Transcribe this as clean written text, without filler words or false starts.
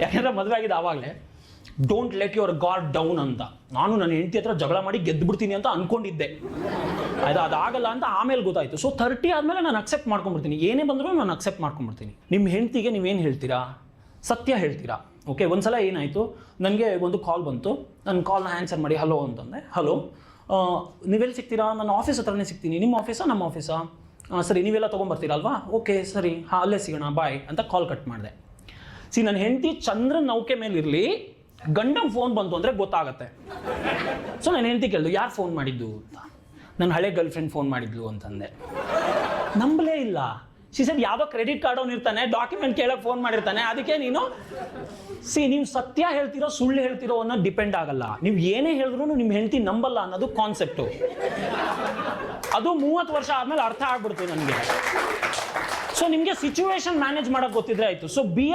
ಯಾಕೆಂದ್ರೆ ಮದುವೆ ಆಗಿದೆ ಆವಾಗಲೇ. Don't let your god down ಅಂತ ನಾನು ನನ್ನ ಹೆಂಡತಿ ಹತ್ರ ಜಗಳ ಮಾಡಿ ಗೆದ್ದುಬಿಡ್ತೀನಿ ಅಂತ ಅನ್ಕೊಂಡಿದ್ದೆ. ಆಯ್ತಾ, ಅದಾಗಲ್ಲ ಅಂತ ಆಮೇಲೆ ಗೊತ್ತಾಯ್ತು. ಸೊ 30 ಆದಮೇಲೆ ನಾನು ಅಕ್ಸೆಪ್ಟ್ ಮಾಡ್ಕೊಂಡ್ಬಿಡ್ತೀನಿ, ಏನೇ ಬಂದರೂ ನಾನು ಅಕ್ಸೆಪ್ಟ್ ಮಾಡ್ಕೊಂಡ್ಬಿಡ್ತೀನಿ. ನಿಮ್ಮ ಹೆಂಡತಿಗೆ ನೀವೇನು ಹೇಳ್ತೀರಾ? ಸತ್ಯ ಹೇಳ್ತೀರಾ? ಓಕೆ, ಒಂದ್ಸಲ ಏನಾಯಿತು, ನನಗೆ ಒಂದು ಕಾಲ್ ಬಂತು. ನನ್ನ ಕಾಲ್ನ ಆನ್ಸರ್ ಮಾಡಿ ಹಲೋ ಅಂತಂದೆ. ಹಲೋ, ನೀವೆಲ್ಲಿ ಸಿಗ್ತೀರಾ? ನನ್ನ ಆಫೀಸ್ ಹತ್ರನೇ ಸಿಗ್ತೀನಿ. ನಿಮ್ಮ ಆಫೀಸಾ ನಮ್ಮ ಆಫೀಸಾ? ಸರಿ, ನೀವೆಲ್ಲ ತೊಗೊಂಬರ್ತೀರಲ್ವಾ? ಓಕೆ ಸರಿ, ಹಾಂ ಅಲ್ಲೇ ಸಿಗೋಣ, ಬಾಯ್ ಅಂತ ಕಾಲ್ ಕಟ್ ಮಾಡಿದೆ. ನನ್ನ ಹೆಂಡತಿ ಚಂದ್ರನ ನೌಕೆ ಮೇಲೆ ಇರಲಿ, ಗಂಡಂಗೆ ಫೋನ್ ಬಂತು ಅಂದರೆ ಗೊತ್ತಾಗತ್ತೆ. ಸೊ ನನ್ನ ಹೆಂಡತಿ ಕೇಳಿದ್ರು, ಯಾರು ಫೋನ್ ಮಾಡಿದ್ದು ಅಂತ. ನನ್ನ ಹಳೆ ಗರ್ಲ್ ಫ್ರೆಂಡ್ ಫೋನ್ ಮಾಡಿದ್ಲು ಅಂತಂದೆ. ನಂಬಲೇ ಇಲ್ಲ. ಸರ್ ಯಾವುದೋ ಕ್ರೆಡಿಟ್ ಕಾರ್ಡ್ ಅವ್ನು ಇರ್ತಾನೆ, ಡಾಕ್ಯುಮೆಂಟ್ ಕೇಳೋಕೆ ಫೋನ್ ಮಾಡಿರ್ತಾನೆ, ಅದಕ್ಕೆ ನೀನು ನೀವು ಸತ್ಯ ಹೇಳ್ತಿರೋ ಸುಳ್ಳು ಹೇಳ್ತಿರೋ ಅನ್ನೋದು ಡಿಪೆಂಡ್ ಆಗಲ್ಲ. ನೀವು ಏನೇ ಹೇಳಿದ್ರು ನಿಮ್ಮ ಹೆಂಡತಿ ನಂಬಲ್ಲ ಅನ್ನೋದು ಕಾನ್ಸೆಪ್ಟು. ಅದು 30 ವರ್ಷ ಆದಮೇಲೆ ಅರ್ಥ ಆಗ್ಬಿಡ್ತು ನನಗೆ. ಸೊ ನಿಮಗೆ ಸಿಚುವೇಶನ್ ಮ್ಯಾನೇಜ್ ಮಾಡೋಕೆ ಗೊತ್ತಿದ್ರೆ ಆಯಿತು. ಸೊ